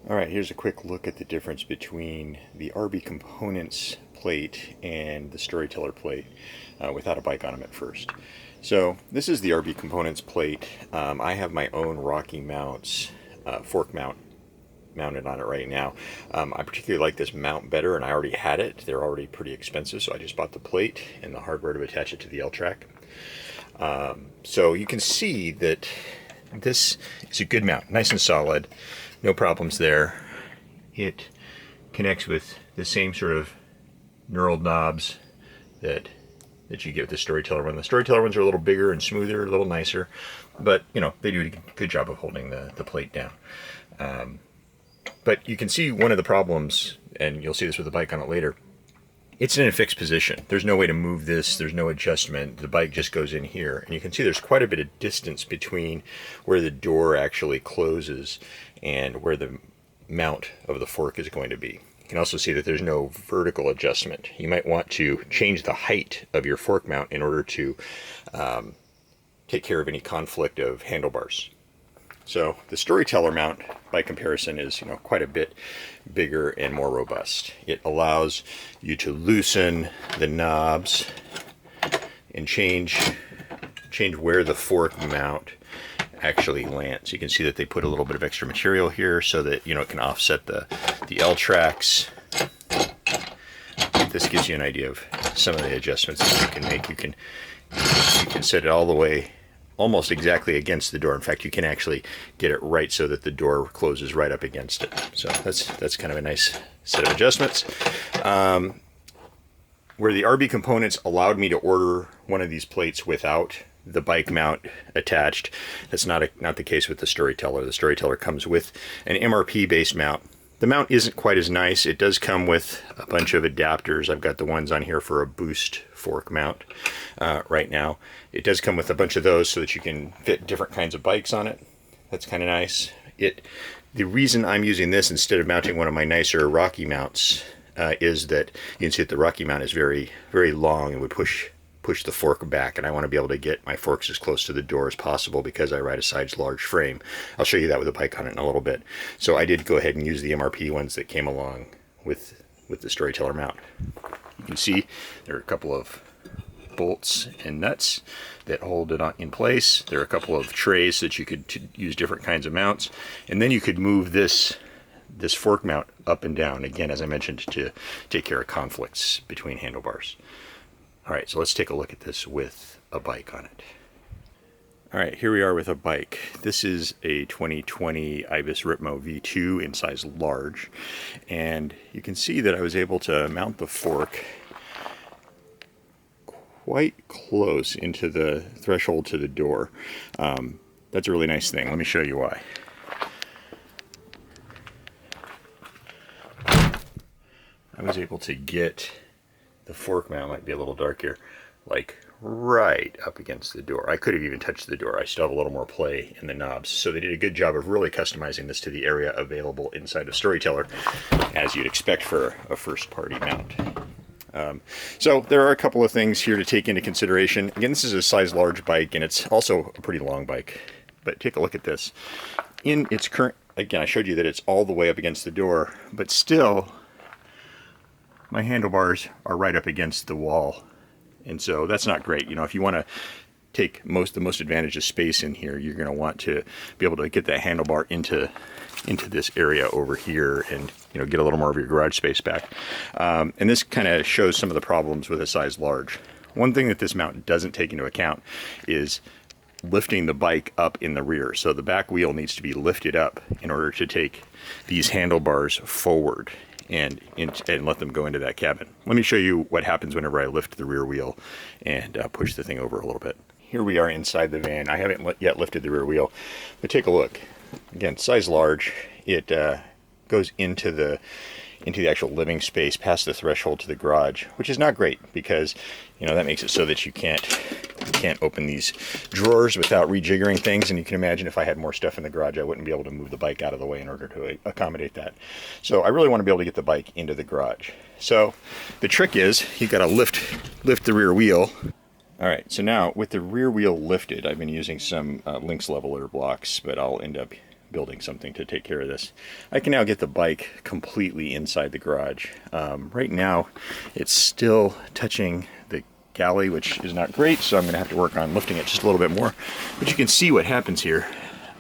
Alright, here's a quick look at the difference between the RB Components plate and the Storyteller plate without a bike on them at first. So this is the RB Components plate. I have my own Rocky mounts, fork mount mounted on it right now. I particularly like this mount better, and I already had it. They're already pretty expensive, so I just bought the plate and the hardware to attach it to the L-track. So you can see that this is a good mount, nice and solid, no problems there. It connects with the same sort of knurled knobs that you get with the Storyteller one. The Storyteller ones are a little bigger and smoother, a little nicer, but you know, they do a good job of holding the plate down. But you can see one of the problems, and you'll see this with the bike on it later. It's in a fixed position. There's no way to move this. There's no adjustment. The bike just goes in here. And you can see there's quite a bit of distance between where the door actually closes and where the mount of the fork is going to be. You can also see that there's no vertical adjustment. You might want to change the height of your fork mount in order to take care of any conflict of handlebars. So the Storyteller mount, by comparison, is quite a bit bigger and more robust. It allows you to loosen the knobs and change where the fork mount actually lands. You can see that they put a little bit of extra material here so that it can offset the L-tracks. This gives you an idea of some of the adjustments that you can make. You can set it all the way almost exactly against the door. In fact, you can actually get it right so that the door closes right up against it. So that's kind of a nice set of adjustments. Where the RB Components allowed me to order one of these plates without the bike mount attached, that's not the case with the Storyteller. The Storyteller comes with an MRP based mount. The mount isn't quite as nice. It does come with a bunch of adapters. I've got the ones on here for a boost fork mount right now. It does come with a bunch of those so that you can fit different kinds of bikes on it. That's kind of nice. The reason I'm using this instead of mounting one of my nicer Rocky mounts is that you can see that the Rocky mount is very, very long and would push the fork back, and I want to be able to get my forks as close to the door as possible because I ride a size large frame. I'll show you that with a bike on it in a little bit. So I did go ahead and use the MRP ones that came along with the Storyteller mount. You can see there are a couple of bolts and nuts that hold it in place. There are a couple of trays that you could use different kinds of mounts, and then you could move this fork mount up and down, again, as I mentioned, to take care of conflicts between handlebars. All right, so let's take a look at this with a bike on it. All right, here we are with a bike. This is a 2020 Ibis Ripmo V2 in size large, and you can see that I was able to mount the fork quite close into the threshold to the door. That's a really nice thing. Let me show you why. I was able to get the fork mount, might be a little dark here, like right up against the door. I could have even touched the door. I still have a little more play in the knobs. So they did a good job of really customizing this to the area available inside of Storyteller, as you'd expect for a first party mount. So there are a couple of things here to take into consideration. Again, this is a size large bike, and it's also a pretty long bike. But take a look at this. In its current, again, I showed you that it's all the way up against the door, but still my handlebars are right up against the wall, and so that's not great. If you want to take the most advantage of space in here, you're going to want to be able to get that handlebar into this area over here, and get a little more of your garage space back. And this kind of shows some of the problems with a size large. One thing that this mount doesn't take into account is lifting the bike up in the rear. So the back wheel needs to be lifted up in order to take these handlebars forward and let them go into that cabin. Let me show you what happens whenever I lift the rear wheel and push the thing over a little bit. Here we are inside the van. I haven't yet lifted the rear wheel, but take a look. Again, size large. It goes into the actual living space past the threshold to the garage, which is not great because that makes it so that you can't open these drawers without rejiggering things, and you can imagine if I had more stuff in the garage, I wouldn't be able to move the bike out of the way in order to accommodate that. So I really want to be able to get the bike into the garage. So the trick is you got to lift the rear wheel. All right, so now with the rear wheel lifted, I've been using some Lynx leveler blocks, but I'll end up building something to take care of this. I can now get the bike completely inside the garage. Right now, it's still touching the galley, which is not great, so I'm going to have to work on lifting it just a little bit more. But you can see what happens here.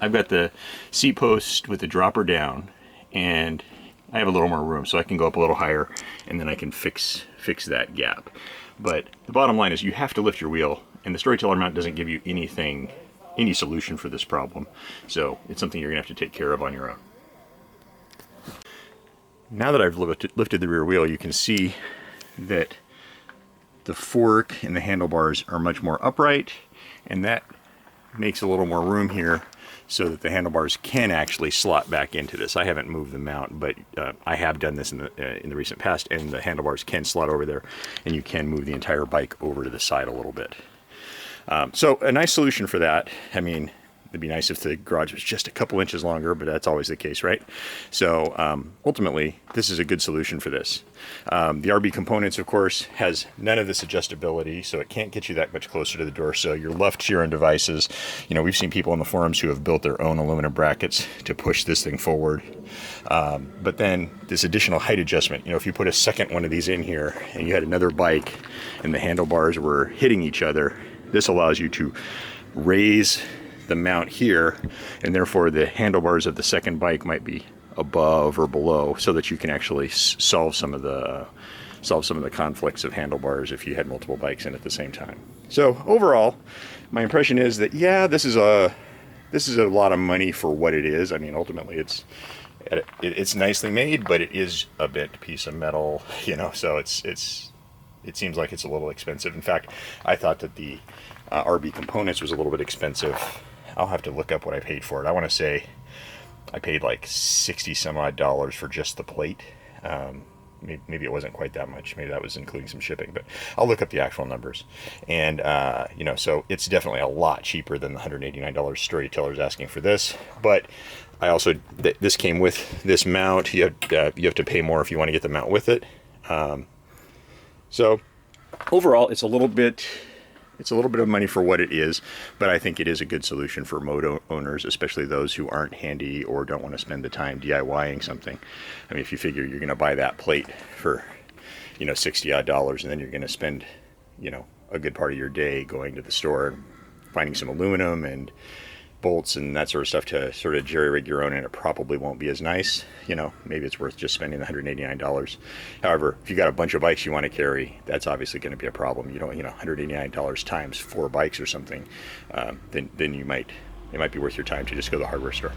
I've got the seat post with the dropper down, and I have a little more room, so I can go up a little higher, and then I can fix that gap. But the bottom line is you have to lift your wheel, and the Storyteller mount doesn't give you any solution for this problem. So it's something you're gonna have to take care of on your own. Now that I've lifted the rear wheel, you can see that the fork and the handlebars are much more upright, and that makes a little more room here so that the handlebars can actually slot back into this. I haven't moved the mount, but I have done this in the recent past, and the handlebars can slot over there, and you can move the entire bike over to the side a little bit. So a nice solution for that. I mean, it'd be nice if the garage was just a couple inches longer, but that's always the case, right? So ultimately, this is a good solution for this. The RB Components, of course, has none of this adjustability, so it can't get you that much closer to the door, so you're left to your own devices. You know, we've seen people on the forums who have built their own aluminum brackets to push this thing forward. But then this additional height adjustment, you know, if you put a second one of these in here and you had another bike and the handlebars were hitting each other, this allows you to raise the mount here, and therefore the handlebars of the second bike might be above or below, so that you can actually solve some of the conflicts of handlebars if you had multiple bikes in at the same time. So overall, my impression is that, yeah, this is a lot of money for what it is. I mean, ultimately it's nicely made, but it is a bent piece of metal, you know, so it seems like it's a little expensive. In fact, I thought that the RB Components was a little bit expensive. I'll have to look up what I paid for it. I want to say I paid like 60 some odd dollars for just the plate. Maybe it wasn't quite that much. Maybe that was including some shipping, but I'll look up the actual numbers. And, you know, so it's definitely a lot cheaper than the $189 Storyteller's asking for this. But I also, this came with this mount. You have to pay more if you want to get the mount with it. So overall, it's a little bit of money for what it is, but I think it is a good solution for moto owners, especially those who aren't handy or don't want to spend the time DIYing something. I mean, if you figure you're going to buy that plate for, you know, 60 odd dollars, and then you're going to spend, you know, a good part of your day going to the store, finding some aluminum and bolts and that sort of stuff to sort of jerry-rig your own, and it probably won't be as nice. You know, maybe it's worth just spending the $189. However, if you got a bunch of bikes you want to carry, that's obviously going to be a problem. You don't, you know, $189 times 4 bikes or something, then it might be worth your time to just go to the hardware store.